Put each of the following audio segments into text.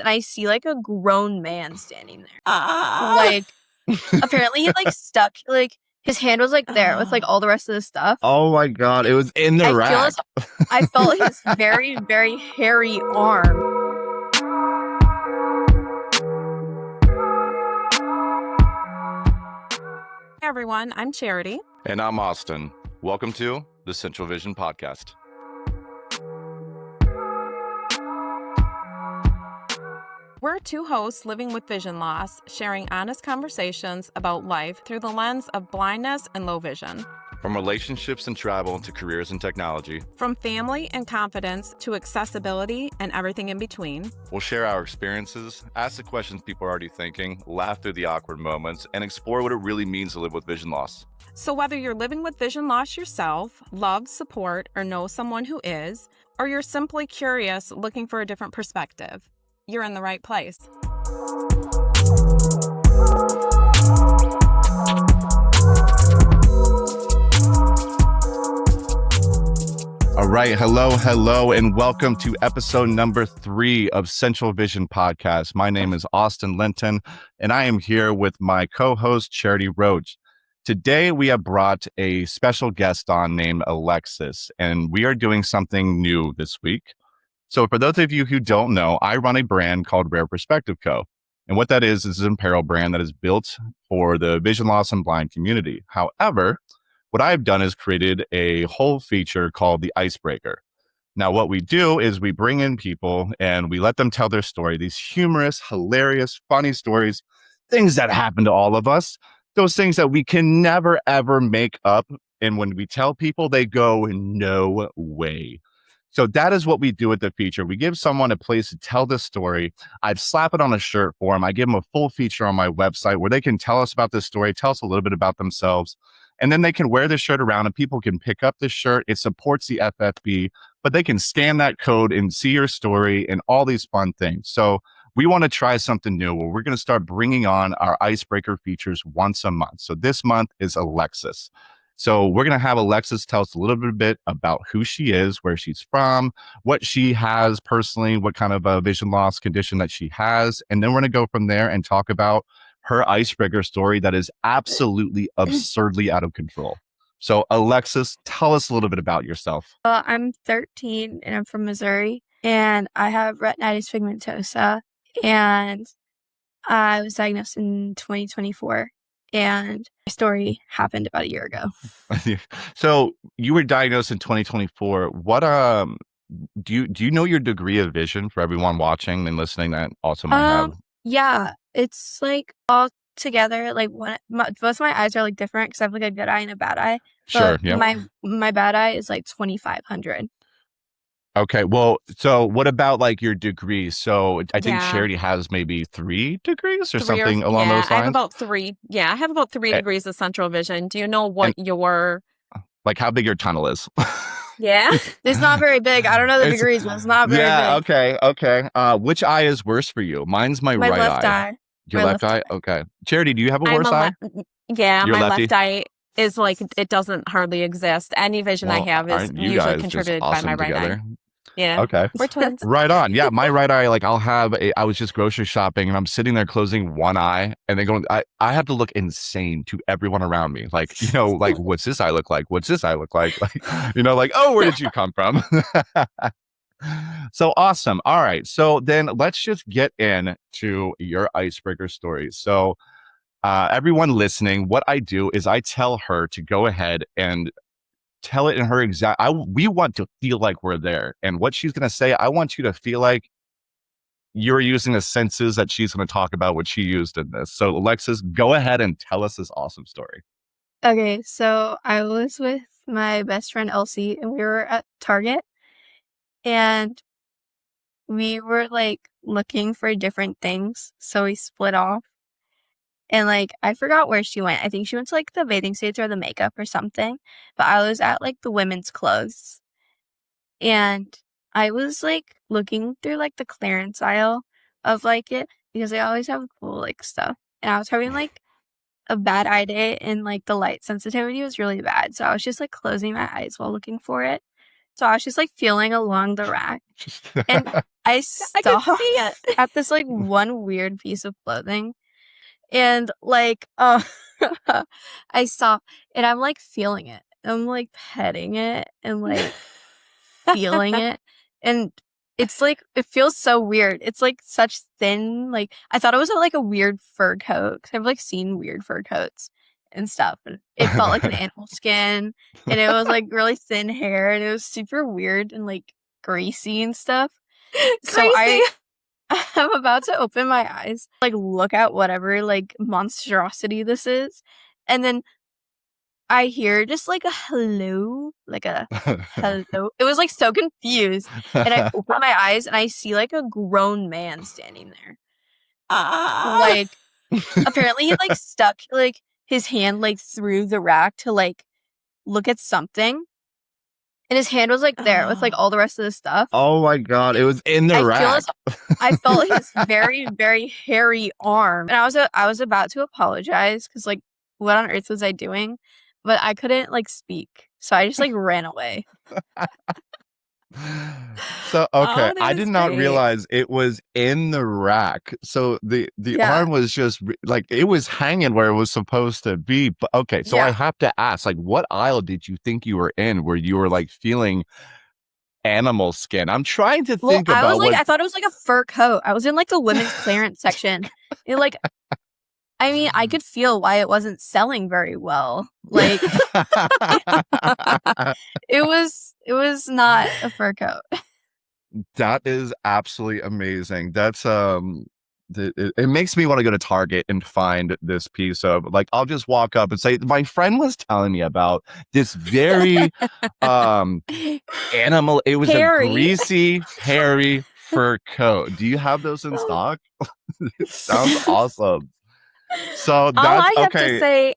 and I see like a grown man standing there. Ah. Like, apparently he like stuck, like his hand was like there with like all the rest of the stuff. Oh my God, it was in the rack. I felt his very, very hairy arm. Hey everyone, I'm Charity. And I'm Austin. Welcome to the Central Vision Podcast. We're two hosts living with vision loss, sharing honest conversations about life through the lens of blindness and low vision. From relationships and travel to careers and technology. From family and confidence to accessibility and everything in between. We'll share our experiences, ask the questions people are already thinking, laugh through the awkward moments, and explore what it really means to live with vision loss. So whether you're living with vision loss yourself, love, support, or know someone who is, or you're simply curious looking for a different perspective, you're in the right place. All right. Hello, and welcome to episode number 3 of Central Vision Podcast. My name is Austin Linton, and I am here with my co-host, Charity Roach. Today, we have brought a special guest on named Alexis, and we are doing something new this week. So for those of you who don't know, I run a brand called Rare Perspective Co. And what that is an apparel brand that is built for the vision loss and blind community. However, what I've done is created a whole feature called the Icebreaker. Now, what we do is we bring in people and we let them tell their story, these humorous, hilarious, funny stories, things that happen to all of us, those things that we can never, ever make up. And when we tell people, they go, no way. So that is what we do with the feature. We give someone a place to tell this story. I'd slap it on a shirt for them. I give them a full feature on my website where they can tell us about this story, tell us a little bit about themselves, and then they can wear the shirt around and people can pick up the shirt. It supports the FFB, but they can scan that code and see your story and all these fun things. So we want to try something new where we're going to start bringing on our Icebreaker features once a month. So this month is Alexis. So we're going to have Alexis tell us a little bit about who she is, where she's from, what she has personally, what kind of a vision loss condition that she has. And then we're going to go from there and talk about her icebreaker story that is absolutely absurdly out of control. So Alexis, tell us a little bit about yourself. I'm 13 and I'm from Missouri and I have retinitis pigmentosa and I was diagnosed in 2024. And my story happened about a year ago. So you were diagnosed in 2024. What do you know your degree of vision for everyone watching and listening that also might have? Yeah, it's like all together. Like both of my eyes are like different because I have like a good eye and a bad eye. Sure. Yeah. My bad eye is like 2,500. Okay, well, so what about like your degrees? So I think Charity has maybe 3 degrees or something along those lines. I have about 3. Yeah, I have about 3 degrees of central vision. Do you know what your... Like how big your tunnel is? Yeah. It's not very big. I don't know the degrees, but it's not very big. Okay. Which eye is worse for you? Mine's my right left eye. Your left eye? Okay. Charity, do you have a worse eye? Yeah, Your my lefty? left eye is like, it doesn't hardly exist. Any vision I have is usually contributed by my right eye. Yeah. Okay. We're twins. Right on. Yeah. My right eye, like I was just grocery shopping and I'm sitting there closing one eye and then going, I have to look insane to everyone around me. Like, like, what's this eye look like? What's this eye look like? Like, like, oh, where did you come from? So awesome. All right. So then let's just get into your icebreaker story. So everyone listening, what I do is I tell her to go ahead and tell it in her exact. We want to feel like we're there, and what she's going to say, I want you to feel like you're using the senses that she's going to talk about what she used in this. So, Alexis, go ahead and tell us this awesome story. Okay, so I was with my best friend Elsie, and we were at Target, and we were like looking for different things. So we split off. And like, I forgot where she went. I think she went to like the bathing suits or the makeup or something. But I was at like the women's clothes. And I was like looking through like the clearance aisle of like it because they always have cool like stuff. And I was having like a bad eye day and like the light sensitivity was really bad. So I was just like closing my eyes while looking for it. So I was just like feeling along the rack, and I I stopped could see it. at this like one weird piece of clothing, and like I stopped, and I'm like feeling it. I'm like petting it and like feeling it, and it's like it feels so weird. It's like such thin, like I thought it was like a weird fur coat, 'cause I've like seen weird fur coats and stuff, and it felt like an animal skin, and it was like really thin hair, and it was super weird and like greasy and stuff. So Crazy. I'm about to open my eyes, like look at whatever like monstrosity this is, and then I hear just like a hello, like a hello. It was like so confused. And I open my eyes and I see like a grown man standing there. Like apparently he like stuck like his hand like through the rack to like look at something. And his hand was like there with like all the rest of the stuff. Oh my God. It was in the rack. I felt his very, very hairy arm. And I was about to apologize because like what on earth was I doing? But I couldn't like speak. So I just like ran away. So okay, I did not great. realize it was in the rack. So the Yeah. arm was just like it was hanging where it was supposed to be. But okay, so I Yeah. have to ask, like, what aisle did you think you were in where you were like feeling animal skin? I'm trying to Well, think I about was like, what I thought it was like a fur coat. I was in like the women's clearance section. It like, I mean, I could feel why it wasn't selling very well. Like it was not a fur coat. That is absolutely amazing. That's it makes me want to go to Target and find this piece of like I'll just walk up and say my friend was telling me about this very animal. It was Hairy. a greasy, hairy fur coat. Do you have those in stock? It sounds awesome. So All that's I have to okay. say,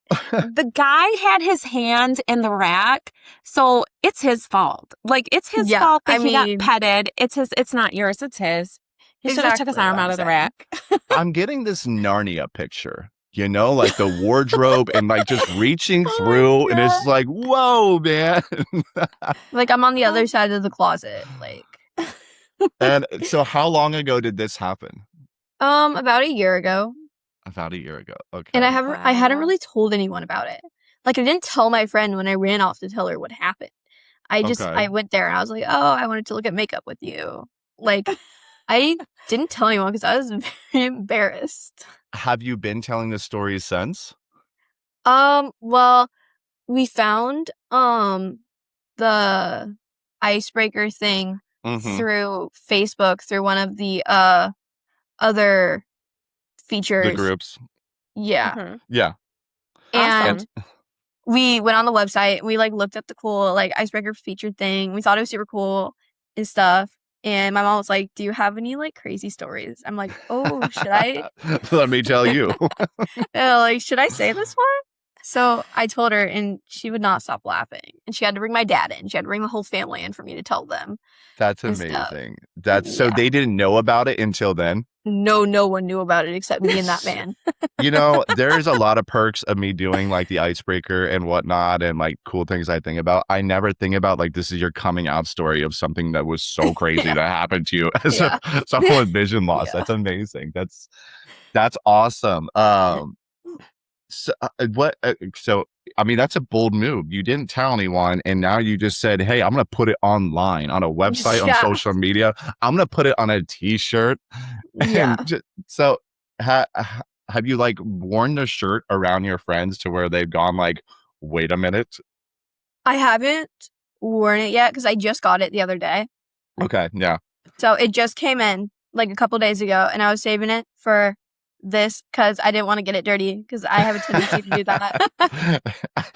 the guy had his hand in the rack, so it's his fault. Like it's his Yeah, fault that I he got mean- petted. It's his. It's not yours. It's his. He should have took his Exactly arm what out I'm of the saying. rack. I'm getting this Narnia picture, you know, like the wardrobe and like just reaching Oh my through, and it's God. like, whoa, man. Like I'm on the other side of the closet. Like And so, how long ago did this happen? about a year ago. About a year ago. Okay. And I hadn't Wow. really told anyone about it. Like I didn't tell my friend when I ran off to tell her what happened. Okay. I went there and I was like, "Oh, I wanted to look at makeup with you." Like I didn't tell anyone because I was very embarrassed. Have you been telling the story since? Well, we found the icebreaker thing Mhm. through Facebook through one of the other features. The groups. Yeah. Mhm. Yeah. And Awesome. we went on the website. We like looked up the cool like icebreaker featured thing. We thought it was super cool and stuff. And my mom was like, "Do you have any like crazy stories?" I'm like, "Oh, should I? Let me tell you. Like, should I say this one?" So I told her, and she would not stop laughing. And she had to bring my dad in. She had to bring the whole family in for me to tell them. That's And stuff. amazing. That's so Yeah. they didn't know about it until then. No one knew about it except me and that man. You know, there's a lot of perks of me doing like the icebreaker and whatnot and like cool things I think about. I never think about like this is your coming out story of something that was so crazy Yeah. that happened to you as Yeah. someone with vision loss. Yeah. That's amazing. That's awesome. So so I mean that's a bold move. You didn't tell anyone and now you just said, "Hey, I'm going to put it online on a website on Yeah. social media. I'm going to put it on a t-shirt." Yeah. And so have you like worn the shirt around your friends to where they've gone like, "Wait a minute"? I haven't worn it yet because I just got it the other day. Okay, yeah. So it just came in like a couple days ago, and I was saving it for this because I didn't want to get it dirty because I have a tendency to do that. I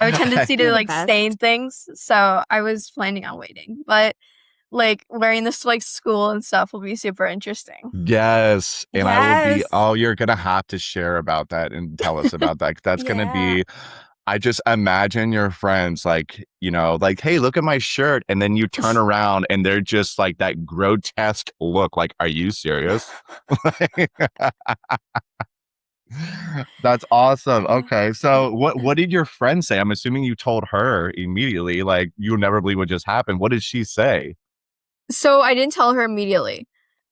have a tendency You're to the like best. stain things. So I was planning on waiting, but like wearing this to like school and stuff will be super interesting. Yes, and I will be. Yes. Oh, you're gonna have to share about that and tell us about that. 'Cause that's gonna be. I just imagine your friends like, you know, like, "Hey, look at my shirt," and then you turn around and they're just like that grotesque look. Like, are you serious? That's awesome. Okay. So what did your friend say? I'm assuming you told her immediately, like you'll never believe what just happened. What did she say? So I didn't tell her immediately.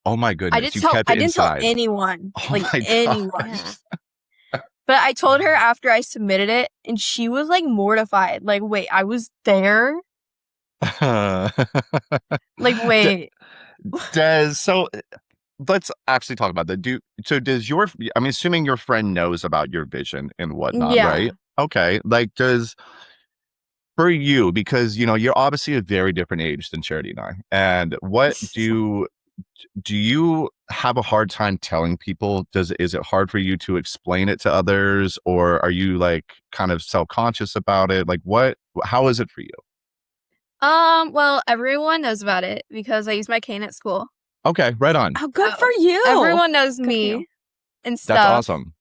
Oh my goodness. You kept I it didn't tell inside. anyone, Oh like my anyone. gosh. But I told her after I submitted it, and she was like mortified. Like, wait, I was there? Like, D- wait. so let's actually talk about that. Does your I'm assuming your friend knows about your vision and whatnot, Yeah. right? Okay. Like does for you, because you're obviously a very different age than Charity and I. And what do you have a hard time telling people? Is it hard for you to explain it to others, or are you like kind of self-conscious about it? Like how is it for you? Well, everyone knows about it because I use my cane at school. Okay, right on. Oh, good for So you. everyone knows Good for you. me and That's stuff. awesome.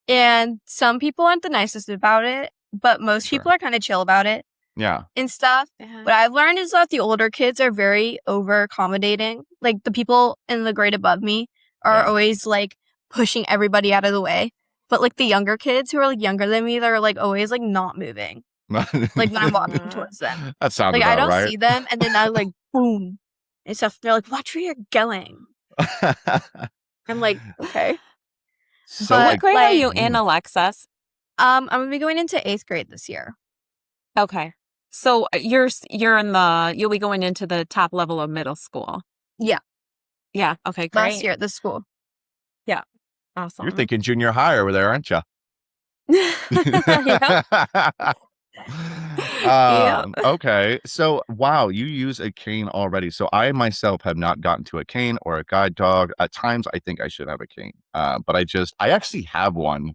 And some people aren't the nicest about it, but most Sure. people are kind of chill about it Yeah. and stuff. What I've learned is that the older kids are very over accommodating. Like the people in the grade above me are Yeah. always like pushing everybody out of the way. But like the younger kids who are like younger than me, they're like always like not moving. Like when I'm walking towards them. That sounds Like I about don't right. see them and then I like boom and stuff. They're like, watch where you're going. I'm like, okay. So But What grade are you like, in, Alexis? I'm gonna be going into 8th grade this year. Okay. So you'll be going into the top level of middle school. Yeah. Yeah. Okay. Great. Last year at this school. Yeah. Awesome. you're thinking junior high over there, aren't you? Yeah. Yeah. Okay. So, wow, you use a cane already. So, I myself have not gotten to a cane or a guide dog. At times, I think I should have a cane. But I actually have one,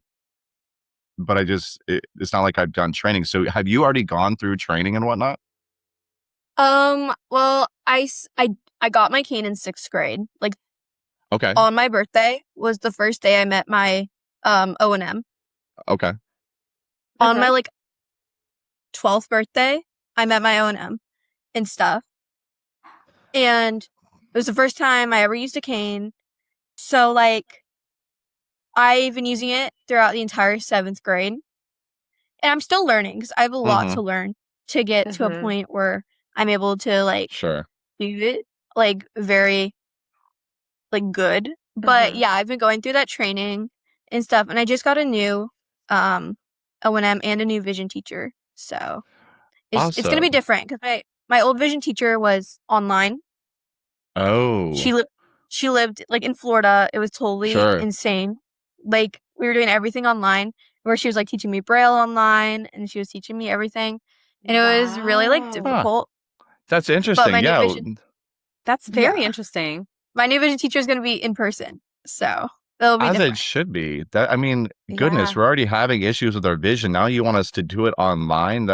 but it's not like I've done training. So, have you already gone through training and whatnot? Well, I got my cane in 6th grade. Like Okay. on my birthday was the first day I met my O&M. Okay. On my like 12th birthday, I met my O&M and stuff. And it was the first time I ever used a cane. So like I've been using it throughout the entire 7th grade. And I'm still learning because I have a lot Mhm. to learn to get to a point where I'm able to like Sure. do it like very like good. But yeah, I've been going through that training and stuff, and I just got a new O&M and a new vision teacher. So it's gonna be Awesome. different because my old vision teacher was online. Oh, She lived like in Florida. It was totally sure. insane. Like we were doing everything online, where she was like teaching me Braille online, and she was teaching me everything, and it was really like Wow. difficult. That's But interesting. my new Yeah. vision, That's very yeah, interesting. my new vision teacher is gonna be in person, so it'll be As it different. should be. I mean, goodness, Yeah. we're already having issues with our vision. Now you want us to do it online?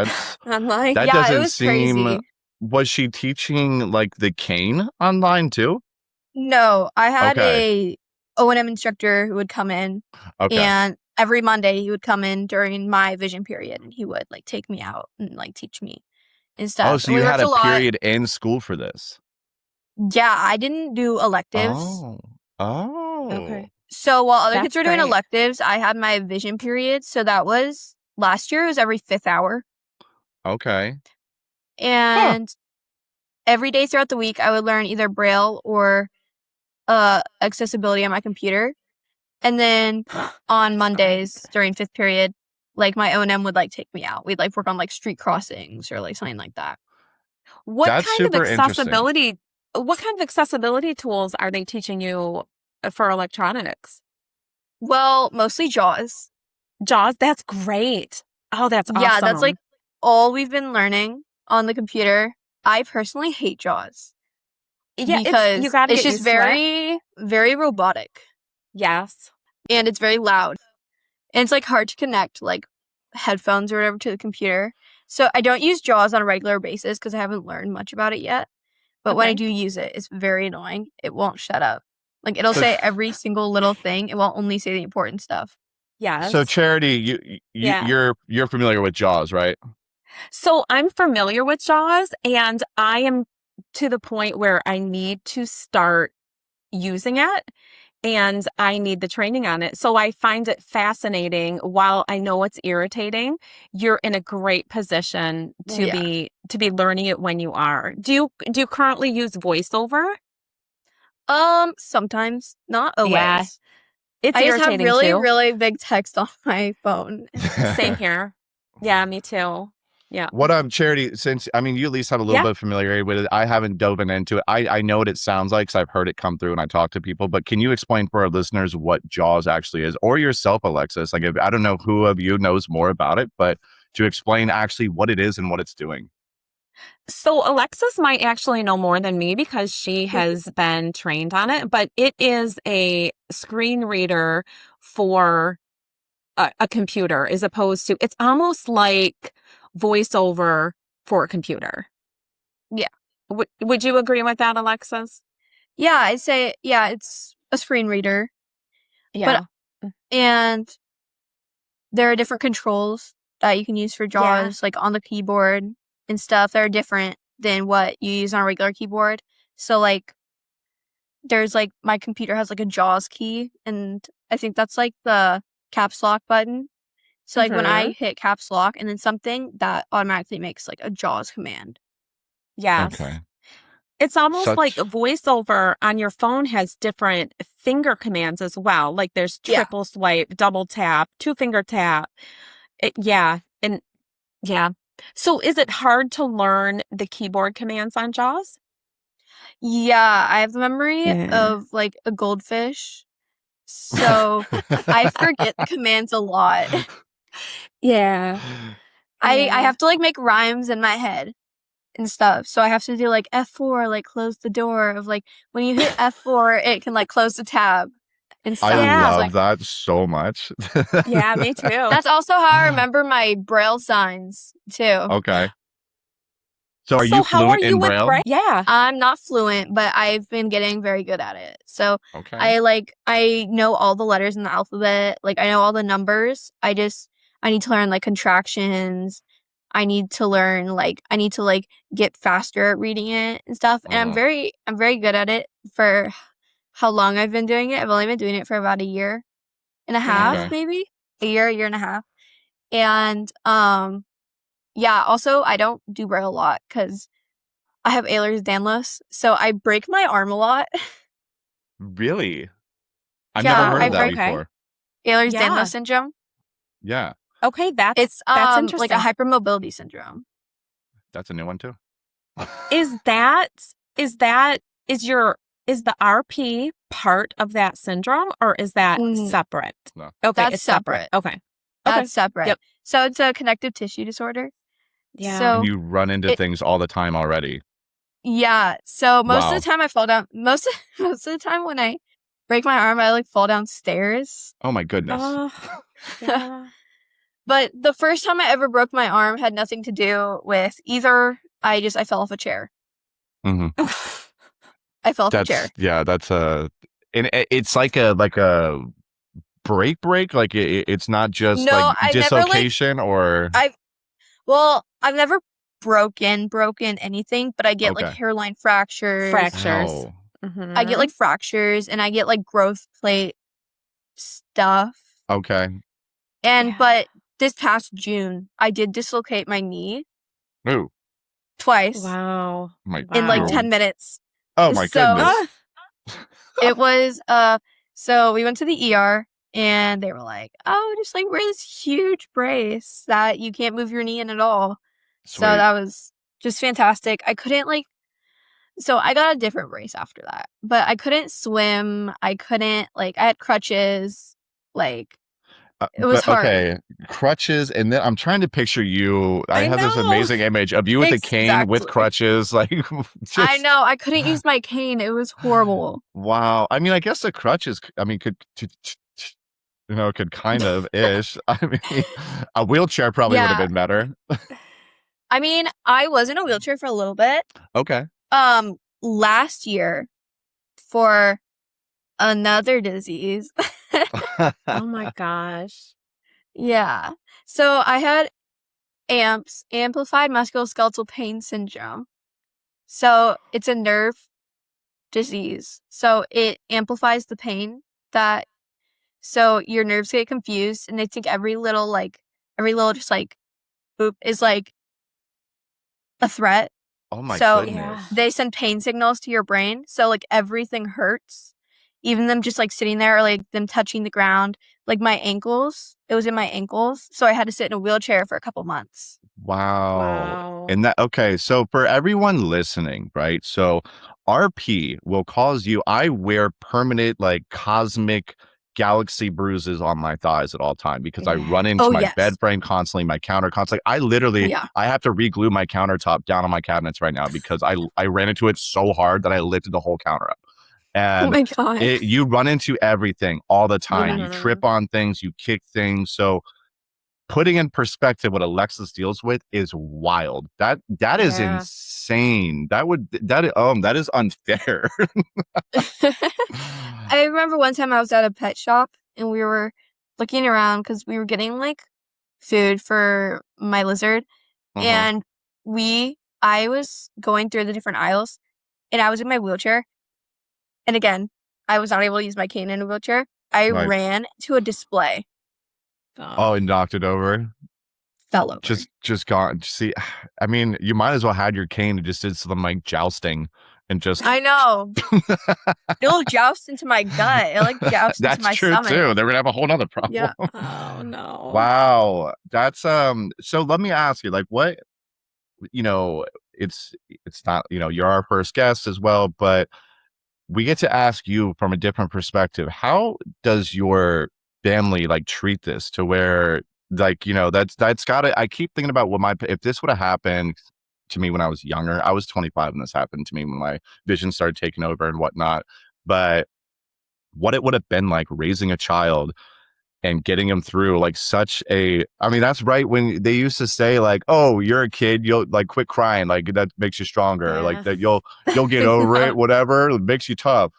I'm like, That Yeah, it doesn't was seem. crazy. Was she teaching like the cane online too? No, I had Okay. a O&M instructor who would come in, Okay. and every Monday he would come in during my vision period, and he would like take me out and like teach me and Oh, stuff. so And you we had worked a a lot. period in school for this. Yeah, I didn't do electives. Oh. Oh. okay. So while other kids That's were doing great. electives, I had my vision period. So that was last year. It was every 5th hour, Okay. and every day throughout the week, I would learn either Braille or accessibility on my computer. And then on Mondays during 5th period, like my O&M would like take me out. We'd like work on like street crossings or like something like that. What That's kind of super interesting. accessibility tools are they teaching you for electronics? Well, mostly JAWS. JAWS, that's great. Oh, that's awesome. Yeah, that's like all we've been learning on the computer. I personally hate JAWS yeah, because you got to it's get just used to it. very, very robotic, Yes. and it's very loud. And it's like hard to connect like headphones or whatever to the computer. So I don't use JAWS on a regular basis because I haven't learned much about it yet. But when I Okay. do use it, it's very annoying. It won't shut up. Like it'll So- say every single little thing. It won't only say the important stuff. Yes. So Charity, Yeah. you're familiar with JAWS, right? So I'm familiar with JAWS, and I am to the point where I need to start using it. and I need the training on it. So I find it fascinating. While I know it's irritating, you're in a great position to Yeah. be learning it when you are. Do you currently use voiceover? Sometimes, not Yeah, always. it's I just have irritating really, too. really big text on my phone. Same here. Yeah, me too. Yeah. What Charity, since I mean you at least have a little Yeah. bit of familiarity with it, I haven't dove into it. I know what it sounds like because I've heard it come through and I talk to people, but can you explain for our listeners what JAWS actually is, or yourself, Alexis? Like, I don't know who of you knows more about it, but to explain actually what it is and what it's doing. So Alexis might actually know more than me because she has been trained on it, but it is a screen reader for a computer, as opposed to, it's almost like voiceover for a computer. Yeah. Would you agree with that, Alexis? Yeah, I'd say, yeah, it's a screen reader. Yeah. And there are different controls that you can use for JAWS, like on the keyboard and stuff that are different than what you use on a regular keyboard. So, like, there's, like, my computer has, like, a JAWS key, and I think that's, like, the caps lock button. So, like, when I hit caps lock and then something, that automatically makes, like, a JAWS command. Yes. Okay. It's almost like Such a voiceover on your phone has different finger commands as well. Like there's Yeah. triple swipe, double tap, 2-finger tap. Yeah. And yeah. So is it hard to learn the keyboard commands on JAWS? Yeah, I have the memory Yeah. of, like, a goldfish. So, I forget the commands a lot. Yeah. I have to, like, make rhymes in my head and stuff. So I have to do, like, F4, like, close the door of, like, when you hit F4, it can, like, close the tab and stuff. I Yeah. love Like, that so much. Yeah, me too. that's also how I remember my Braille signs, too. Okay. So are So you how are fluent you in with Braille? Braille? Yeah. I'm not fluent, but I've been getting very good at it. So Okay. I know all the letters in the alphabet. Like, I know all the numbers. I need to learn, like, contractions. I need to learn, like, get faster at reading it and stuff. And I'm very good at it for how long I've been doing it. I've only been doing it for about a year and a half, Okay. maybe a year and a half. And, yeah, also I don't do Braille a lot because I have Ehlers-Danlos, so I break my arm a lot. Really? I've Yeah, never heard I of that break before. Ehlers-Danlos Yeah. syndrome. Yeah. Okay, that's It's like interesting. a hypermobility syndrome. That's a new one too. Is that is the RP part of that syndrome, or is that Mm, separate? No. Okay, That's it's separate. separate. Okay. That's separate. Yep. So it's a connective tissue disorder. Yeah. So And you run into it things all the time already. yeah. So most Wow. of the time I fall down. Most of the time when I break my arm, I, like, fall downstairs. Oh my goodness. Yeah. But the first time I ever broke my arm had nothing to do with either. I fell off a chair. Mhm. I fell off a chair. That's and it's like a break, like it's not just No, like I never, like, dislocation or I've never broken anything, but I get, like, okay. hairline fractures. Fractures. Ow. I get, like, fractures, and I get, like, growth plate stuff. Okay. And Yeah. but this past June, I did dislocate my knee Ooh. twice Wow. My in, like, Wow. 10 minutes. Oh my So goodness. it was so we went to the ER and they were like, "Oh, just, like, wear this huge brace that you can't move your knee in at all." So Sweet. that was just fantastic. I couldn't, like, so I got a different brace after that, but I couldn't swim. I couldn't, like, I had crutches. Like, it was But hard. okay, crutches, and then I'm trying to picture you. I I have this know. amazing image of you with a cane with Exactly. crutches, like just I know. I couldn't use my cane. It was horrible. wow. I mean, I guess the crutches. I mean, could kind of ish. I mean, a wheelchair probably would have Yeah. been better. I mean, I was in a wheelchair for a little bit. Okay. Last year for another disease. Oh my gosh. Yeah. So I had AMPS, amplified musculoskeletal pain syndrome. So it's a nerve disease. So it amplifies the pain that so your nerves get confused and they think every little just like boop is like a threat. Oh my So goodness. they send pain signals to your brain. So like everything hurts. Even them just like sitting there or like them touching the ground. Like my ankles, it was in my ankles. So I had to sit in a wheelchair for a couple months. Wow. And that, okay, so for everyone listening, right? So RP will cause you, I wear permanent, like cosmic galaxy bruises on my thighs at all time because I run into Oh, my yes. bed frame constantly, my counter constantly. I literally, Yeah. I have to re-glue my countertop down on my cabinets right now because I ran into it so hard that I lifted the whole counter up. Oh And my God. you run into everything all the time. Yeah. You trip on things, you kick things. So putting in perspective what Alexis deals with is wild. That is Yeah. insane. That is unfair. I remember one time I was at a pet shop and we were looking around because we were getting like food for my lizard. And I was going through the different aisles and I was in my wheelchair. And again, I was not able to use my cane in a wheelchair. I Right. ran to a display, Oh, and knocked it over. fell over. Just gone. See, I mean, you might as well had your cane and just did some like jousting and just. I know. It'll joust into my gut. It'll like joust into That's my true stomach. too. They're gonna have a whole nother problem. Yeah. Oh no. Wow. That's so let me ask you, like, what, you know, it's not, you know, you're our first guest as well, but we get to ask you from a different perspective. How does your family like treat this to where, like, you know, that's gotta, I keep thinking about what if this would have happened to me when I was younger. I was 25 when this happened to me, when my vision started taking over and whatnot. But what it would have been like raising a child and getting him through like such a, I mean, that's right when they used to say like, oh, you're a kid, you'll like quit crying, like that makes you stronger, like that you'll get over it, whatever, it makes you tough,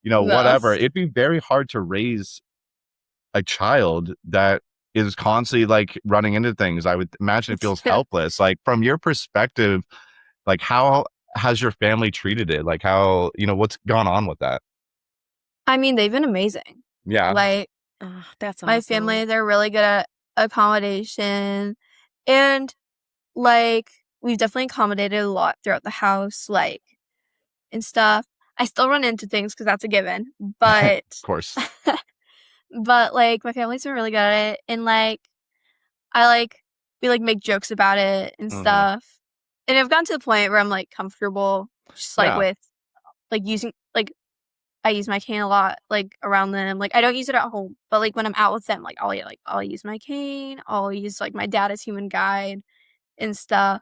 you know, No. whatever. It'd be very hard to raise a child that is constantly like running into things. I would imagine it feels helpless. Like from your perspective, like how has your family treated it? Like how, you know, what's gone on with that? I mean, they've been amazing. Yeah. Like That's awesome. my family, they're really good at accommodation. And like we've definitely accommodated a lot throughout the house, like and stuff. I still run into things because that's a given. But Of course. but like my family's been really good at it. And like I like we like make jokes about it and stuff. And I've gotten to the point where I'm like comfortable just like Yeah. with like using like I use my cane a lot like around them. Like I don't use it at home, but like when I'm out with them, like I'll use my cane. I'll use like my dad as human guide and stuff.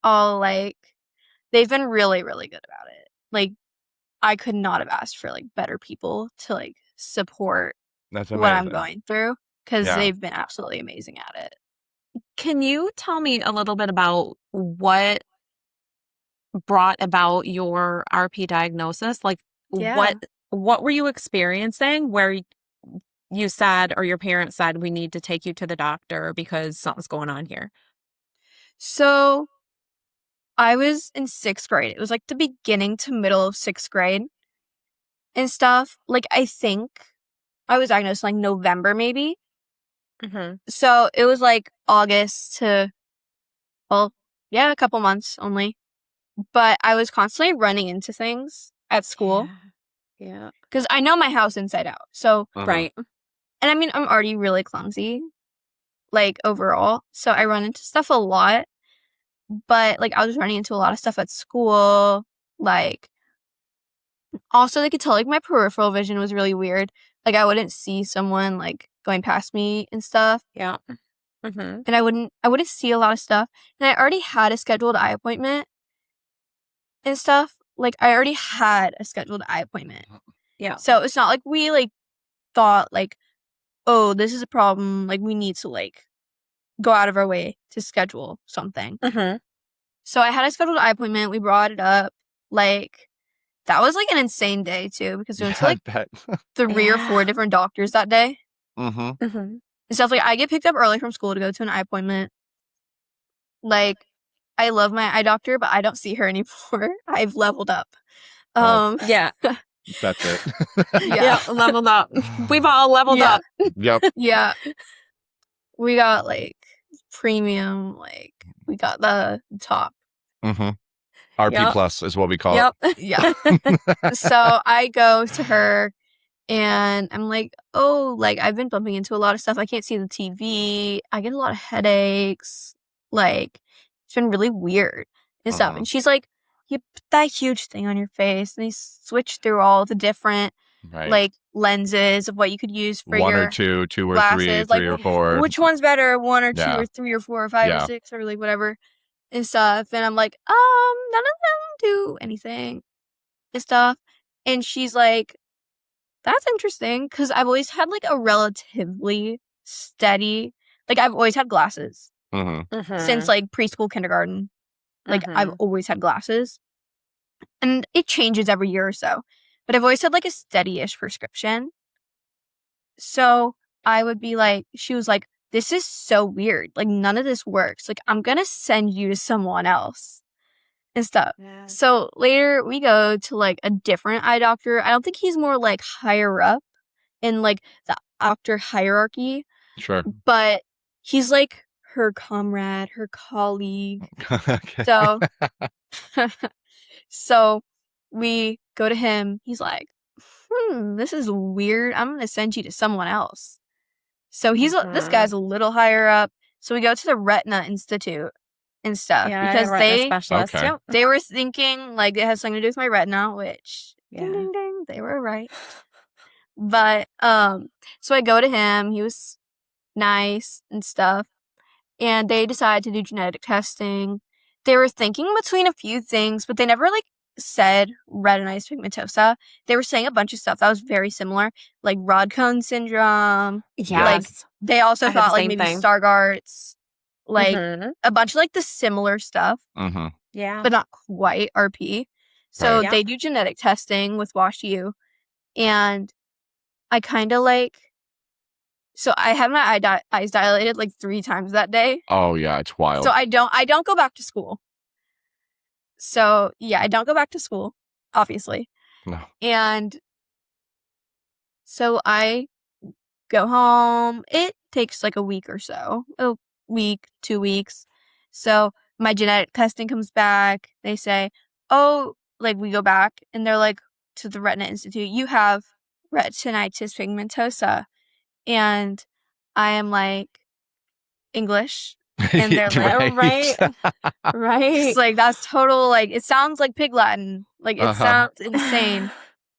I'll like they've been really, really good about it. Like I could not have asked for like better people to like support That's what I'm amazing. going through because Yeah. they've been absolutely amazing at it. Can you tell me a little bit about what brought about your RP diagnosis? Like Yeah. what were you experiencing where you said, or your parents said, we need to take you to the doctor because something's going on here? So I was in 6th grade. It was like the beginning to middle of 6th grade and stuff. Like I think I was diagnosed in like November maybe. So it was like August to, well, yeah, a couple months only. But I was constantly running into things at school Yeah. because I know my house inside out. So, Right. and I mean, I'm already really clumsy, like overall. So I run into stuff a lot. But like I was running into a lot of stuff at school. Like also they could tell like my peripheral vision was really weird. Like I wouldn't see someone like going past me and stuff. Yeah. And I wouldn't see a lot of stuff. And I already had a scheduled eye appointment and stuff. Like I already had a scheduled eye appointment. Yeah. So it's not like we like thought like, oh, this is a problem. Like we need to like go out of our way to schedule something. So I had a scheduled eye appointment. We brought it up. Like that was like an insane day too because we went to like 3 or 4 different doctors that day. And stuff like I get picked up early from school to go to an eye appointment. Like I love my eye doctor, but I don't see her anymore. I've leveled up. Yeah. That's it. Yeah. Yeah, leveled up. We've all leveled Yeah. up. Yep. Yeah. We got like premium, like we got the top. Mm-hmm. RP Yep. plus is what we call Yep. Yeah. So I go to her and I'm like, oh, like I've been bumping into a lot of stuff. I can't see the TV. I get a lot of headaches. Like it's been really weird and stuff. Uh-huh. And she's like, you put that huge thing on your face. And they switch through all the different Right. like lenses of what you could use for One your or two or three, glasses. Like three or four. which one's better, one or two Yeah. or three or four or five or Yeah. six or like whatever and stuff. And I'm like, none of them do anything and stuff. And she's like, that's interesting because I've always had like a relatively steady, like I've always had glasses Mm-hmm. since like preschool, kindergarten. Like I've Mhm. always had glasses and it changes every year or so, but I've always had like a steady-ish prescription. So I would be like, she was like, this is so weird. Like none of this works. Like I'm going to send you to someone else and stuff. Yeah. So later we go to like a different eye doctor. I don't think he's more like higher up in like the doctor hierarchy, Sure. but he's like her comrade, her colleague. Okay. So, so we go to him. He's like, this is weird. I'm going to send you to someone else. So this guy's a little higher up. So we go to the Retina Institute and stuff Yeah, because retina specialist. Okay. Yep. they were thinking like it has something to do with my retina, which ding, Yeah. ding, ding, they were right. But so I go to him. He was nice and stuff, and they decided to do genetic testing. They were thinking between a few things, but they never like said retinitis pigmentosa. They were saying a bunch of stuff that was very similar, like rod cone syndrome. Like Yes. they also I had the thought like same maybe thing. Stargardt's, like Mhm. a bunch of like the similar stuff, Mm-hmm. Yeah. but not quite RP. So Right. Yep. they do genetic testing with WashU, and I kind of like. So I had my eyes dilated like 3 times that day. Oh yeah, it's wild. So I don't go back to school. So yeah, I don't go back to school, obviously. No. And so I go home. It takes like a week or so, a week, 2 weeks. So my genetic testing comes back. They say, oh, like we go back and they're like to the Retina Institute, you have retinitis pigmentosa. And I am like, English. And they're like, Right. Right. it's like, that's total, like, it sounds like Pig Latin. Like, it Uh-huh. sounds insane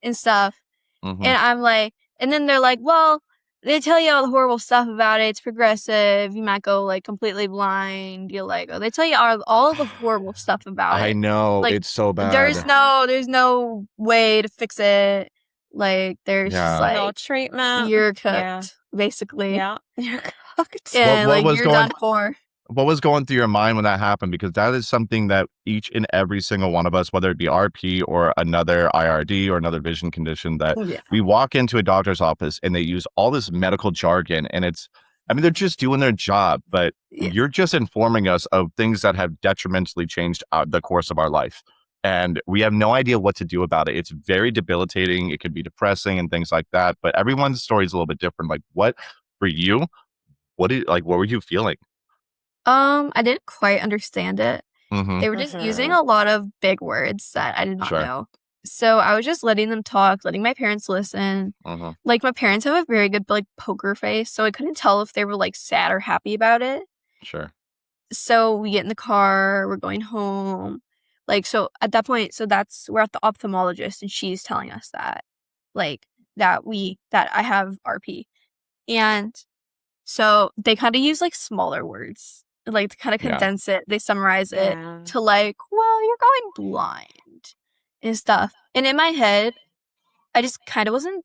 and stuff. Mhm. And I'm like, and then they're like, well, they tell you all the horrible stuff about it. It's progressive. You might go, like, completely blind. You're like, oh, they tell you all the horrible stuff about I it. know, Like, it's so bad. There's no way to fix it. Like, there's Yeah. just, like, No treatment. you're cooked, Yeah. basically. Yeah. You're cooked. And, What like, was you're going- done for. What was going through your mind when that happened? Because that is something that each and every single one of us, whether it be RP or another IRD or another vision condition, that Yeah. we walk into a doctor's office and they use all this medical jargon, and they're just doing their job, but Yeah. you're just informing us of things that have detrimentally changed the course of our life. And we have no idea what to do about it. It's very debilitating. It could be depressing and things like that. But everyone's story is a little bit different. Like, what for you? What were you feeling? I didn't quite understand it. Mm-hmm. They were just using a lot of big words that I did not Sure. know. So I was just letting them talk, letting my parents listen. Mm-hmm. Like, my parents have a very good, like, poker face, so I couldn't tell if they were, like, sad or happy about it. Sure. So we get in the car, we're going home. Like, so at that point, we're at the ophthalmologist, and she's telling us that, like, that I have RP. And so they kind of use, like, smaller words, like, to kind of Yeah. condense it. They summarize it Yeah. to, like, well, you're going blind and stuff. And in my head, I just kind of wasn't,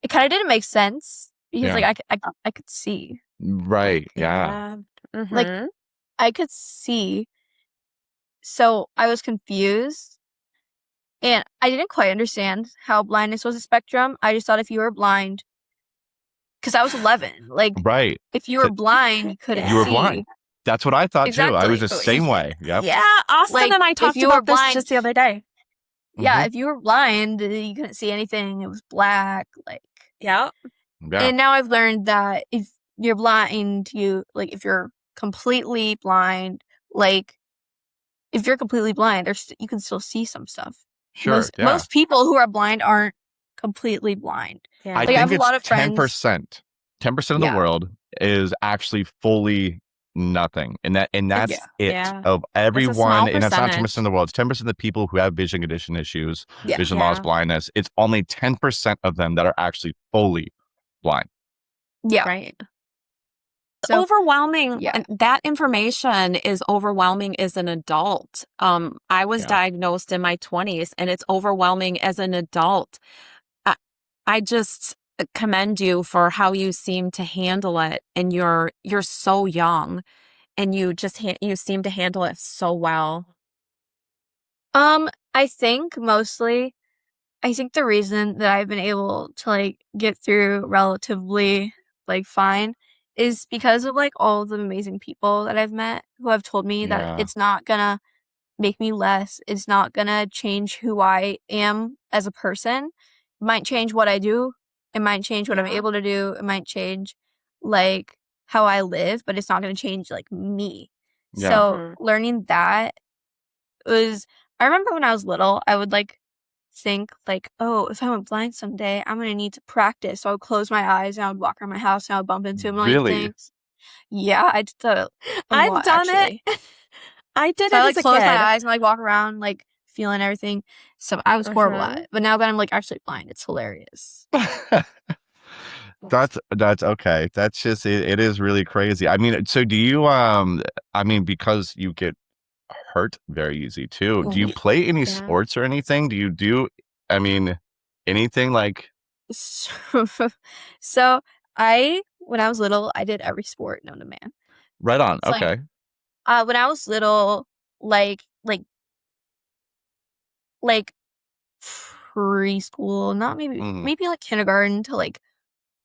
it kind of didn't make sense because, Yeah. like, I could see. Right. Yeah. Like, Mhm. I could see. So I was confused. And I didn't quite understand how blindness was a spectrum. I just thought if you were blind, because I was 11, like, Right. if you were blind, you couldn't You were see. blind. That's what I thought too. I was the Exactly. same way. Yep. Yeah, Austin Like, and I if talked you were about this blind- just the other day. Yeah, if you were blind, you couldn't see anything. It was black, like. Yeah. Yeah. And now I've learned that if you're blind, if you're completely blind, like if you're completely blind, you can still see some stuff. Sure. Most people who are blind aren't completely blind. Yeah. I Like, I think have a it's lot of 10%. 10% of the Yeah. world is actually fully nothing. And that's it Yeah. of everyone. small And that's not 10% percentage. of the world. It's 10% of the people who have vision condition issues, Yeah. vision loss, Yeah. blindness. It's only 10% of them that are actually fully blind. Yeah. Right. So, Overwhelming. yeah. And that information is overwhelming as an adult. I was Yeah. diagnosed in my 20s, and it's overwhelming as an adult. I just commend you for how you seem to handle it, and you're so young, and you just you seem to handle it so well. I think mostly, I think the reason that I've been able to like get through relatively like fine is because of like all the amazing people that I've met who have told me that Yeah. it's not gonna make me less. It's not gonna change who I am as a person. It might change what I do. It might change what I'm Yeah. able to do. It might change like how I live, but it's not gonna change like me. Yeah. So learning that I remember when I was little, I would like think like, oh, if I went blind someday, I'm gonna need to practice. So I would close my eyes and I would walk around my house and I would bump into a million Really? things. Yeah, I did that a I've lot done actually. it. I did So it I as like a close my kid. eyes and like walk around like feeling everything. So I was horrible at it. But now that I'm like actually blind, it's hilarious. That's okay. That's just it is really crazy. I mean, so do you because you get hurt very easy too. Do you play any Yeah. sports or anything? Do you do anything like So when I was little, I did every sport known to man. right on? So, like, Okay. when I was little, like preschool, not maybe like kindergarten to like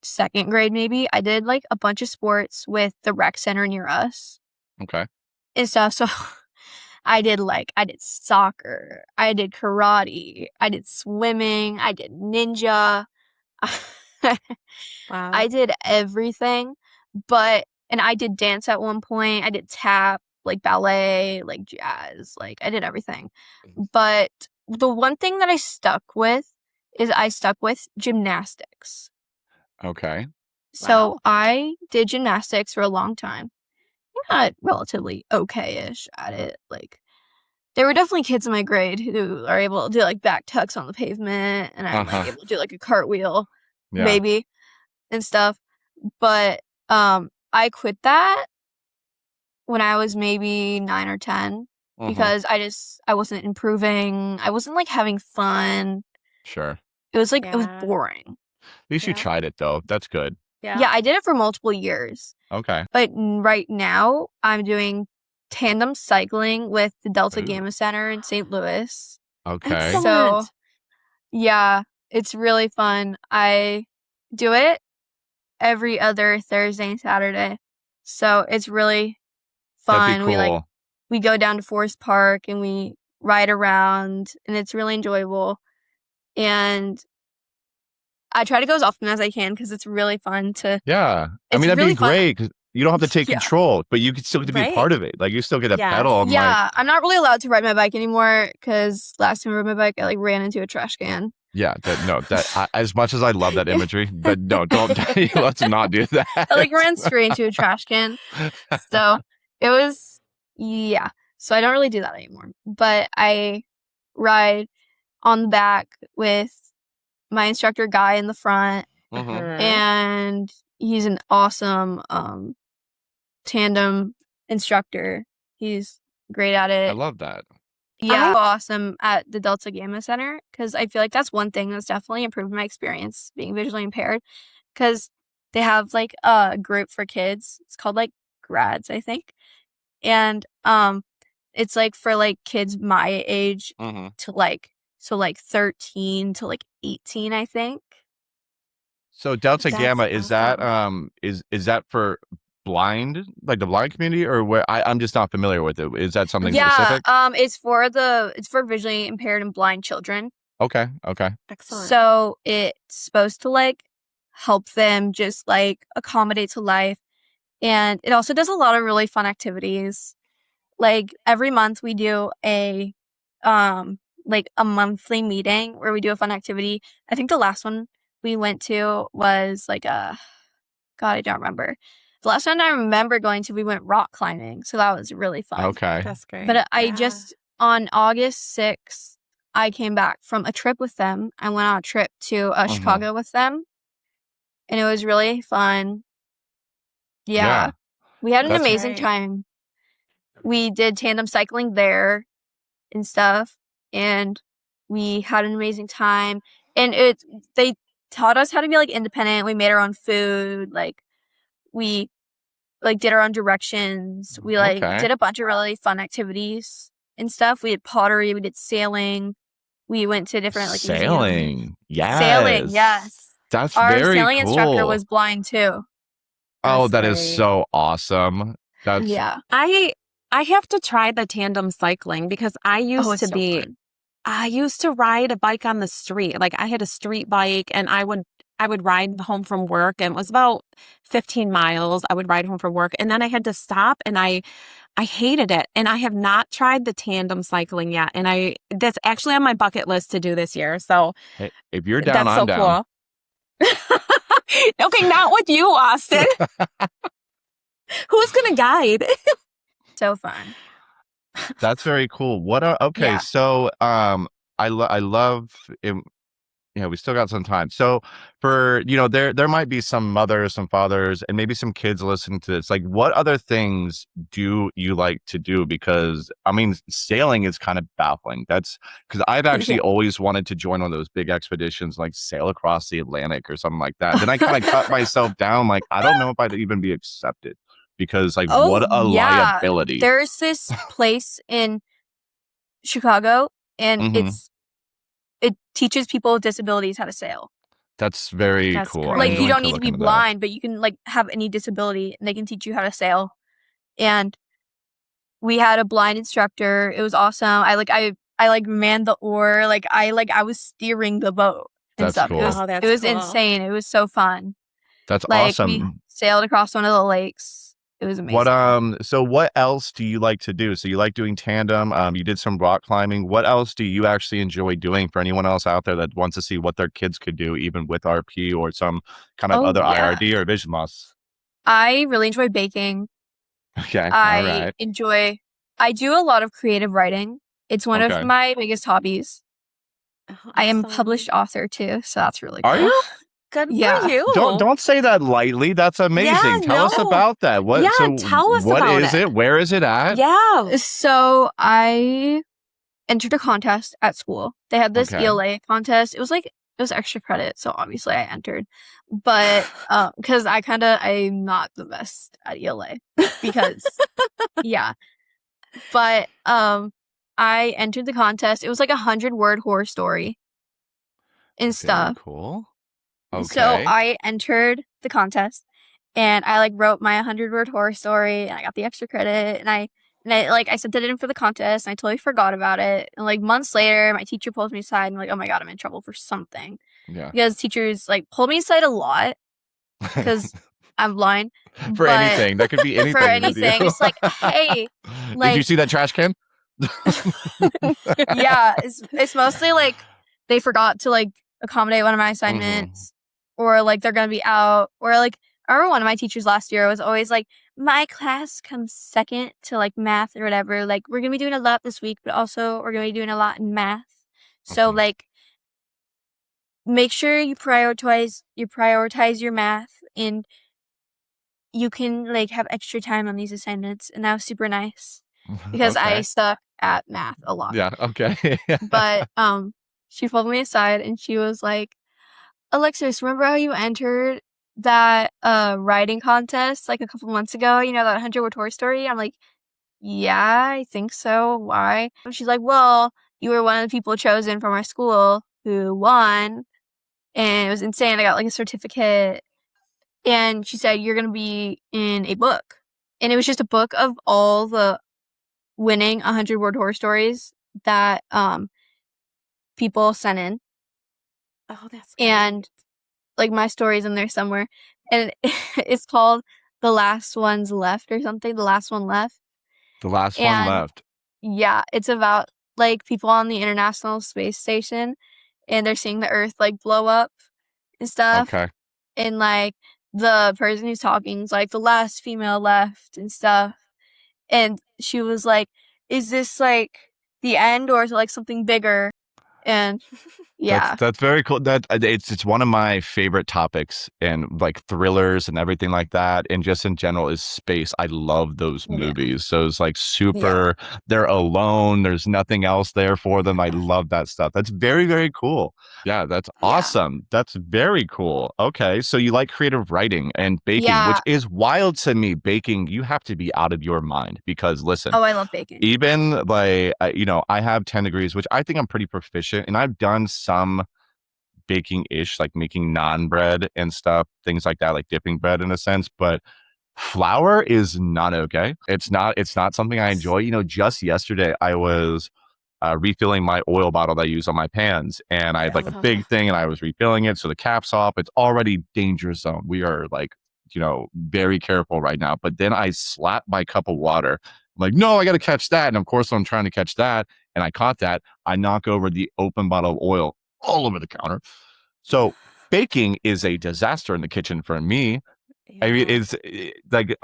second grade, maybe I did like a bunch of sports with the rec center near us Okay. and stuff. So I did soccer, I did karate, I did swimming, I did ninja. Wow. I did everything, and I did dance at one point. I did tap, like ballet, like jazz, like I did everything. But the one thing that I stuck with gymnastics. Okay. So Wow. I did gymnastics for a long time. I got relatively okay-ish at it. Like there were definitely kids in my grade who are able to do like back tucks on the pavement, and I'm like able to do like a cartwheel, Yeah. maybe, and stuff. But I quit that when I was maybe 9 or 10 because I wasn't improving. I wasn't like having fun. Sure. It was Yeah. boring. At least you Yeah. tried it though. That's good. Yeah, I did it for multiple years. Okay. But right now I'm doing tandem cycling with the Delta Gamma Center in St. Louis. Okay. Excellent. So yeah, it's really fun. I do it every other Thursday and Saturday. So it's really That'd fun. be cool. We go down to Forest Park and we ride around and it's really enjoyable. And I try to go as often as I can because it's really fun to. Yeah. I It's mean, that'd really be fun. great because you don't have to take Yeah. control, but you could still get to be a Right. part of it. Like you still get a Yes. pedal. I'm like, Yeah, I'm not really allowed to ride my bike anymore because last time I rode my bike, I like ran into a trash can. yeah, as much as I love that imagery, but no, don't let's not do that. I like ran straight into a trash can. So it was, yeah. So I don't really do that anymore. But I ride on the back with my instructor guy in the front, and he's an awesome tandem instructor. He's great at I it. love that. Yeah, awesome at the Delta Gamma Center because I feel like that's one thing that's definitely improved my experience being visually impaired because they have like a group for kids. It's called like grads, I think. And it's like for like kids my age to like 13 to like 18, I think. So Delta That's Gamma is that awesome. is that for blind, like the blind community, or where I'm just not familiar with it. Is that something Yeah, specific? it's for visually impaired and blind children. Okay. Excellent. So it's supposed to like help them just like accommodate to life. And it also does a lot of really fun activities. Like every month we do a like a monthly meeting where we do a fun activity. I think the last one we went to was like God, I don't remember. The last one I remember going to, we went rock climbing. So that was really fun. Okay. That's great. But I just, on August 6th, I came back from a trip with them. I went on a trip to Chicago with them. And it was really fun. Yeah. We had an That's amazing great. time. We did tandem cycling there and stuff. And we had an amazing time. And they taught us how to be like independent. We made our own food. Like we like did our own directions. We like did a bunch of really fun activities and stuff. We did pottery. We did sailing. We went to different like museums. Sailing, yes. That's Our very sailing cool. instructor was blind too. Oh, That's that is great. so awesome. That's Yeah. I have to try the tandem cycling because I used it's to so be fun. I used to ride a bike on the street. Like I had a street bike and I would ride home from work and it was about 15 miles. I would ride home from work and then I had to stop and I hated it. And I have not tried the tandem cycling yet. And that's actually on my bucket list to do this year. So Hey, if you're down, that's I'm so down. cool. Okay, not with you, Austin. Who's gonna guide? So fun. That's very cool. Okay, Yeah. so I love it. Yeah, we still got some time. So for, there might be some mothers, some fathers, and maybe some kids listening to this. Like, what other things do you like to do? Because I mean, sailing is kind of baffling. That's because I've actually always wanted to join one of those big expeditions, like sail across the Atlantic or something like that. Then I kind of cut myself down. Like, I don't know if I'd even be accepted because like, what a liability. There's this place in Chicago and Mhm. it teaches people with disabilities how to sail. That's very That's cool. great. I'm Like you going don't to need to look be into that. blind, but you can like have any disability and they can teach you how to sail. And we had a blind instructor. It was awesome. I manned the oar. I was steering the boat and That's stuff. cool. Oh, that's It was cool. insane. It was so fun. That's Like awesome. we sailed across one of the lakes. It was amazing. So what else do you like to do? So you like doing tandem, you did some rock climbing. What else do you actually enjoy doing for anyone else out there that wants to see what their kids could do, even with RP or some kind of other IRD or vision loss? I really enjoy baking. Okay. All I right. do a lot of creative writing. It's one of my biggest hobbies. Oh, I am a awesome. published author too, so that's really cool. Are you? Good Yeah. for you. Don't say that lightly. That's amazing. Tell us about that. Tell us what about is it? Where is it at? Yeah. So I entered a contest at school. They had this ELA contest. It was extra credit, so obviously I entered. But because I'm not the best at ELA because yeah. But I entered the contest. It was like 100-word horror story and stuff. Very cool. Okay. So I entered the contest and I like wrote my 100-word horror story and I got the extra credit and I sent it in for the contest and I totally forgot about it. And like months later, my teacher pulls me aside and I'm like, oh my God, I'm in trouble for something. Yeah. Because teachers like pull me aside a lot because I'm blind. For anything. That could be anything. For anything. It's like, hey. Did you see that trash can? Yeah. It's mostly like they forgot to like accommodate one of my assignments or like they're going to be out or like I remember one of my teachers last year was always like, my class comes second to like math or whatever. Like we're going to be doing a lot this week, but also we're going to be doing a lot in math. So like make sure you prioritize your math and you can like have extra time on these assignments. And that was super nice because I suck at math a lot. Yeah. Okay. But she pulled me aside and she was like, Alexis, remember how you entered that writing contest like a couple months ago? You know, that 100-word horror story? I'm like, yeah, I think so. Why? And she's like, well, you were one of the people chosen from our school who won. And it was insane. I got like a certificate. And she said, you're going to be in a book. And it was just a book of all the winning 100-word horror stories that people sent in. Oh, that's And great. like my story's in there somewhere. And it's called The Last Ones Left or something. The Last One Left. The last one And left. yeah, it's about like people on the International Space Station and they're seeing the Earth like blow up and stuff. Okay. And like the person who's talking is like the last female left and stuff. And she was like, is this like the end or is it like something bigger? And yeah. That's very cool. That it's one of my favorite topics and like thrillers and everything like that, and just in general is space. I love those Yeah. movies. So it's like super. They're alone. There's nothing else there for them. I love that stuff. That's very, very cool. Yeah, that's awesome. That's very cool. Okay, so you like creative writing and baking, which Yeah. is wild to me. Baking, you have to be out of your mind because listen, Oh, I love baking. even like I have 10 degrees, which I think I'm pretty proficient, and I've done some baking ish, like making naan bread and stuff, things like that, like dipping bread in a sense. But flour is not okay. It's not something I enjoy. Just yesterday I was refilling my oil bottle that I use on my pans, and I had like a big thing, and I was refilling it, so the cap's off. It's already danger zone. We are like very careful right now. But then I slapped my cup of water. I'm like, no, I got to catch that. And of course, I'm trying to catch that, and I caught that. I knock over the open bottle of oil all over the counter. So baking is a disaster in the kitchen for me. I mean, it's like,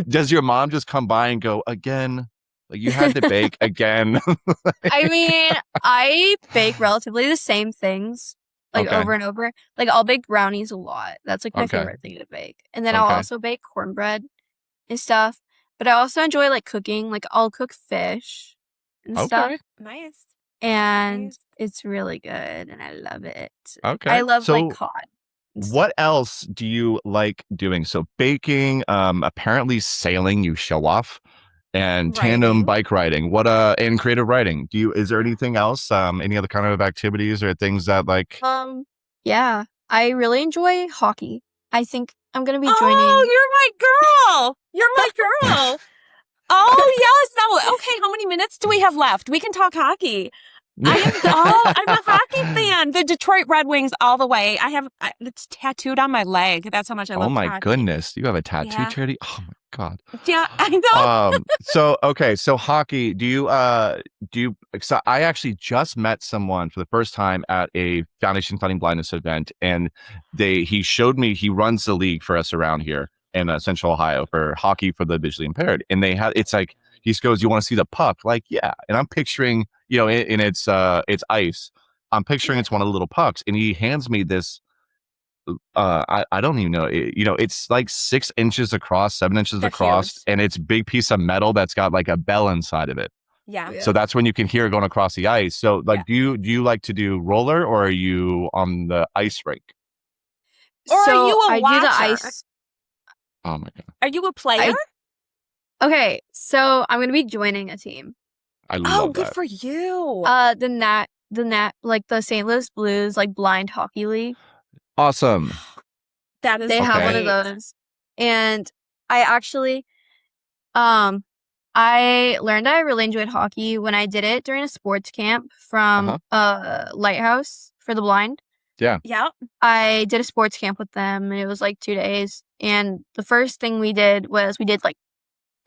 does your mom just come by and go again? Like you had to bake again. I mean, I bake relatively the same things like Okay. over and over. Like I'll bake brownies a lot. That's like my Okay. favorite thing to bake. And then I'll Okay. also bake cornbread and stuff. But I also enjoy like cooking. Like I'll cook fish and stuff. Okay. Nice. And Nice. it's really good and I love it. Okay. I love like So cod. and stuff. what else do you like doing? So baking, apparently sailing, you show off, and tandem Writing. bike riding. And creative writing. Is there anything else? Any other kind of activities or things that like Yeah. I really enjoy hockey. I think I'm gonna be Oh, joining. you're my girl. You're my girl. Oh, yes. Now, okay, how many minutes do we have left? We can talk hockey. I'm a hockey fan. The Detroit Red Wings all the way. It's tattooed on my leg. That's how much I love Oh my hockey. goodness, you have a tattoo, Yeah. Charity? Oh my God. Yeah, I know. So hockey, so I actually just met someone for the first time at a Foundation Fighting Blindness event, and he showed me, he runs the league for us around here in Central Ohio for hockey for the visually impaired. And it's like, he goes, you want to see the puck? Like, yeah. And I'm picturing, and it's ice. I'm picturing it's one of the little pucks, and he hands me this. I don't even know. It's like 6 inches across, 7 inches They're across, huge. and it's a big piece of metal that's got like a bell inside of it. Yeah. So that's when you can hear it going across the ice. So like, Yeah. do you like to do roller, or are you on the ice rink? Or are So you a I do the watcher? ice. Oh my God. Are you a player? Okay, so I'm gonna be joining a team. I love good that. for you. Like the St. Louis Blues, like blind hockey league. Awesome. That is They have one of great. those. And I actually, I learned I really enjoyed hockey when I did it during a sports camp from Lighthouse for the Blind. Yeah. Yeah. I did a sports camp with them, and it was like 2 days. And the first thing we did was we did like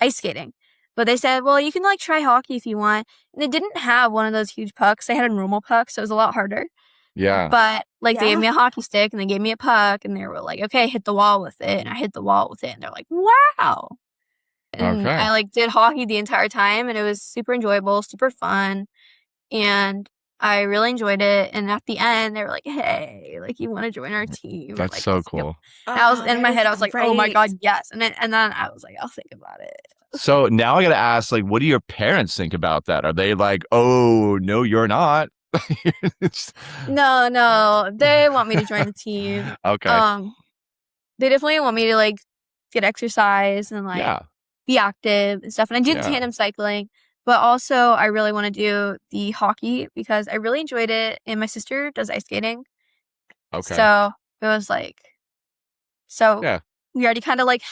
ice skating. But they said, well, you can like try hockey if you want. And they didn't have one of those huge pucks. They had a normal puck, so it was a lot harder. Yeah. But like they Yeah. gave me a hockey stick and they gave me a puck and they were like, okay, hit the wall with it. And I hit the wall with it. And they're like, wow. And Okay. I like did hockey the entire time, and it was super enjoyable, super fun. And I really enjoyed it. And at the end, they were like, hey, like you want to join our team? That's Like, so let's go. cool. And I was Oh, in my that head, is I was like, oh my great. God, yes. And then I was like, I'll think about it. So now I got to ask, like, what do your parents think about that? Are they like, oh, no, you're not? No, they want me to join the team. Okay. They definitely want me to like get exercise and like Yeah. be active and stuff. And I did Yeah. tandem cycling, but also I really want to do the hockey because I really enjoyed it. And my sister does ice skating. Okay. So it was like So Yeah. we already kind of like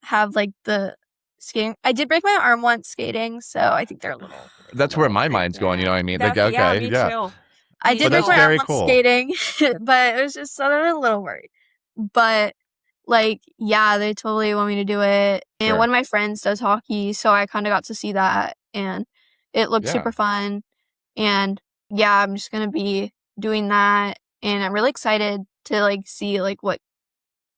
have like the skating. I did break my arm once skating, so I think they're a little. That's where my worried. mind's going. You know what I mean? Like, That's, yeah, okay, me yeah. too. I Me did But break that's my too. arm very once cool. skating, but it was just so I'm a little worried. But like, yeah, they totally want me to do it. And Sure. one of my friends does hockey, so I kind of got to see that, and it looked Yeah. super fun. And yeah, I'm just gonna be doing that, and I'm really excited to like see like what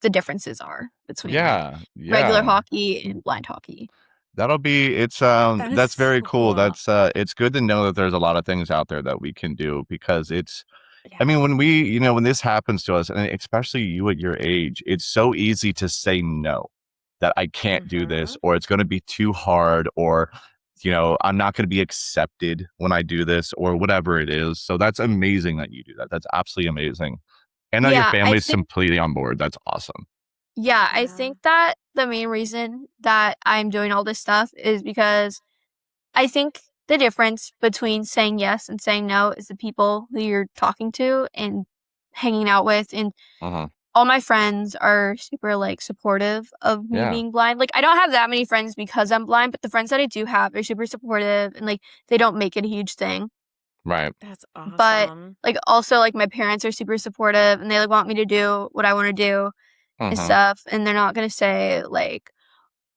the differences are between like regular hockey and blind hockey. That'll be it's That is that's very so cool. cool. That's it's good to know that there's a lot of things out there that we can do because it's Yeah. I mean when we when this happens to us and especially you at your age, it's so easy to say no. That I can't do this or it's going to be too hard or I'm not going to be accepted when I do this or whatever it is. So that's amazing that you do that. That's absolutely amazing. And that your Yeah, I family's think completely on board. That's awesome. Yeah, I Yeah. think that the main reason that I'm doing all this stuff is because I think the difference between saying yes and saying no is the people who you're talking to and hanging out with. And Uh-huh. all my friends are super like supportive of me Yeah. being blind. Like, I don't have that many friends because I'm blind, but the friends that I do have are super supportive and like they don't make it a huge thing. Right. That's awesome. But like also like my parents are super supportive and they like want me to do what I want to do and stuff, and they're not gonna say like,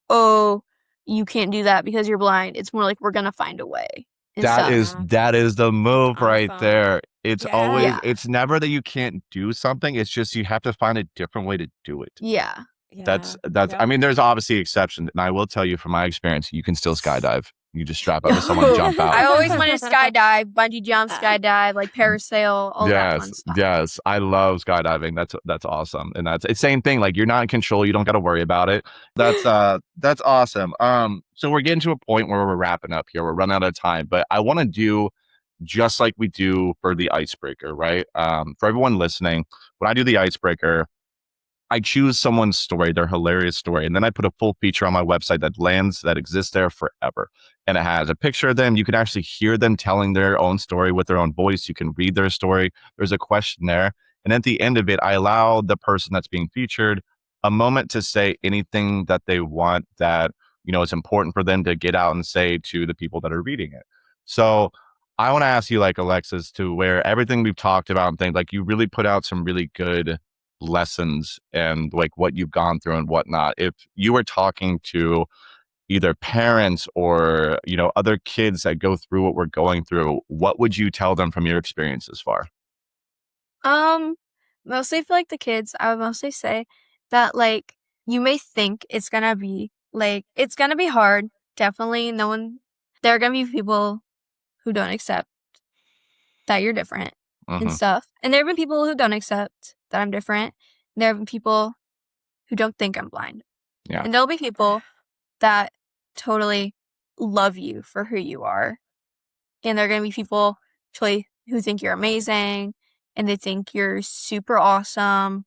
oh, you can't do that because you're blind. It's more like we're gonna find a way and That stuff. is the move right awesome. there. It's always Yeah. it's never that you can't do something. It's just you have to find a different way to do it. Yeah. That's Yep. I mean, there's obviously exceptions, and I will tell you from my experience, you can still skydive. You just strap up to someone and jump out. I always wanted to skydive, bungee jump, skydive, like parasail, all that fun Yes, stuff. yes, I love skydiving. That's awesome, and it's the same thing. Like you're not in control. You don't got to worry about it. That's awesome. So we're getting to a point where we're wrapping up here. We're running out of time, but I want to do just like we do for the icebreaker, right? For everyone listening, when I do the icebreaker, I choose someone's story, their hilarious story, and then I put a full feature on my website that exists there forever. And it has a picture of them. You can actually hear them telling their own story with their own voice. You can read their story. There's a question there. And at the end of it, I allow the person that's being featured a moment to say anything that they want that, is important for them to get out and say to the people that are reading it. So I want to ask you, like Alexis, to where everything we've talked about and things like you really put out some really good lessons and like what you've gone through and whatnot. If you were talking to either parents or other kids that go through what we're going through, what would you tell them from your experience as far? Mostly for like the kids, I would mostly say that like you may think it's gonna be hard. Definitely there are gonna be people who don't accept that you're different and stuff. And there have been people who don't accept that I'm different. And there have been people who don't think I'm blind. Yeah. And there'll be people that totally love you for who you are. And there are going to be people actually who think you're amazing and they think you're super awesome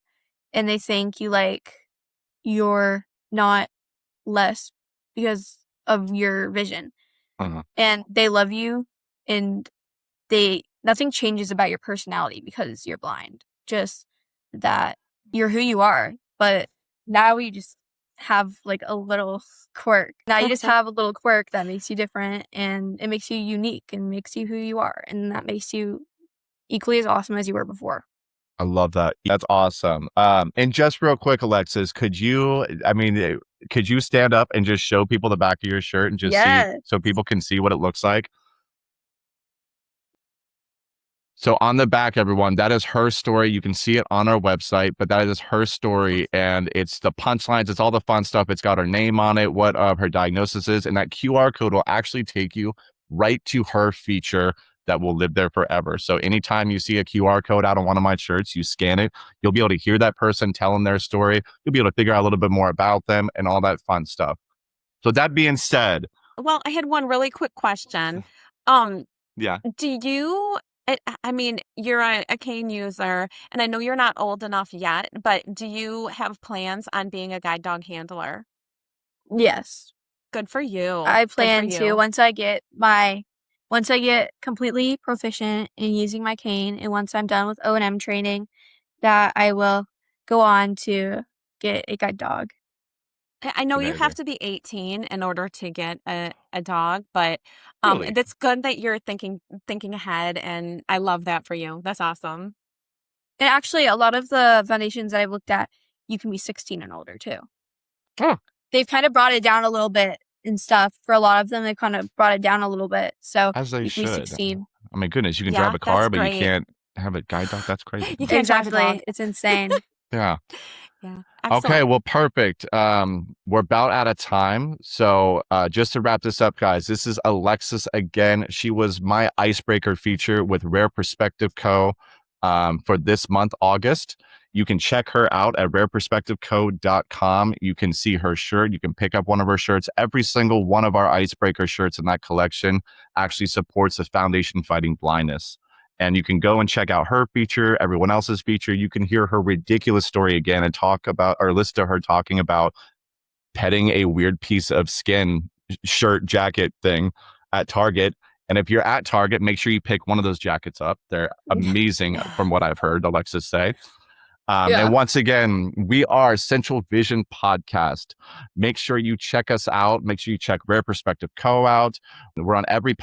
and they think you're not less because of your vision. And they love you and nothing changes about your personality because you're blind. Just that you're who you are. But now you just have like a little quirk. Now you just have a little quirk that makes you different and it makes you unique and makes you who you are. And that makes you equally as awesome as you were before. I love that. That's awesome. And just real quick, Alexis, could you stand up and just show people the back of your shirt and just see so people can see what it looks like? So on the back, everyone, that is her story. You can see it on our website, but that is her story. And it's the punchlines. It's all the fun stuff. It's got her name on it, what her diagnosis is. And that QR code will actually take you right to her feature that will live there forever. So anytime you see a QR code out on one of my shirts, you scan it, you'll be able to hear that person telling their story. You'll be able to figure out a little bit more about them and all that fun stuff. So that being said. Well, I had one really quick question. Yeah. Do you, I mean, you're a cane user, and I know you're not old enough yet, but do you have plans on being a guide dog handler? Yes. Good for you. I Good for plan to you. once I get completely proficient in using my cane and once I'm done with O&M training, that I will go on to get a guide dog. I know you amazing. have to be 18 in order to get a dog, but Really? that's good that you're thinking ahead, and I love that for you. That's awesome. And actually, a lot of the foundations that I've looked at, you can be 16 and older too. Huh. They've kind of brought it down a little bit and stuff. For a lot of them, they kind of brought it down a little bit. So As they you can be should. 16. I mean, goodness, you can Yeah, drive a car, that's but you great. can't have a guide dog. That's crazy. You can't drive a dog. Exactly. It's insane. Yeah. Yeah. Okay, Excellent. well, perfect. We're about out of time. So just to wrap this up, guys, this is Alexis again. She was my icebreaker feature with Rare Perspective Co. For this month, August. You can check her out at rareperspectiveco.com. You can see her shirt. You can pick up one of her shirts. Every single one of our icebreaker shirts in that collection actually supports the foundation fighting blindness. And you can go and check out her feature, everyone else's feature. You can hear her ridiculous story again and talk about, or listen to her talking about petting a weird piece of skin shirt jacket thing at Target. And if you're at Target, make sure you pick one of those jackets up. They're amazing from what I've heard Alexis say. And once again, we are Central Vision Podcast. Make sure you check us out. Make sure you check Rare Perspective Co. out. We're on every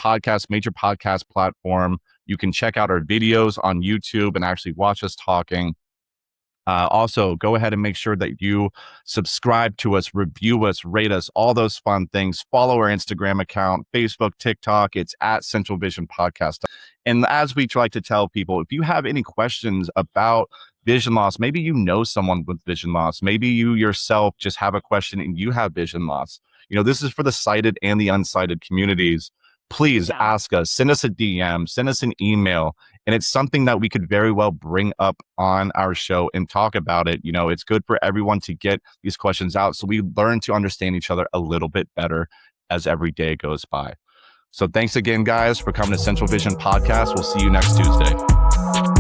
major podcast platform. You can check out our videos on YouTube and actually watch us talking. Also, go ahead and make sure that you subscribe to us, review us, rate us, all those fun things. Follow our Instagram account, Facebook, TikTok. It's at Central Vision Podcast. And as we like to tell people, if you have any questions about vision loss, maybe you know someone with vision loss, maybe you yourself just have a question and you have vision loss. This is for the sighted and the unsighted communities. Please ask us, send us a DM, send us an email. And it's something that we could very well bring up on our show and talk about it. It's good for everyone to get these questions out so we learn to understand each other a little bit better as every day goes by. So thanks again, guys, for coming to Central Vision Podcast. We'll see you next Tuesday.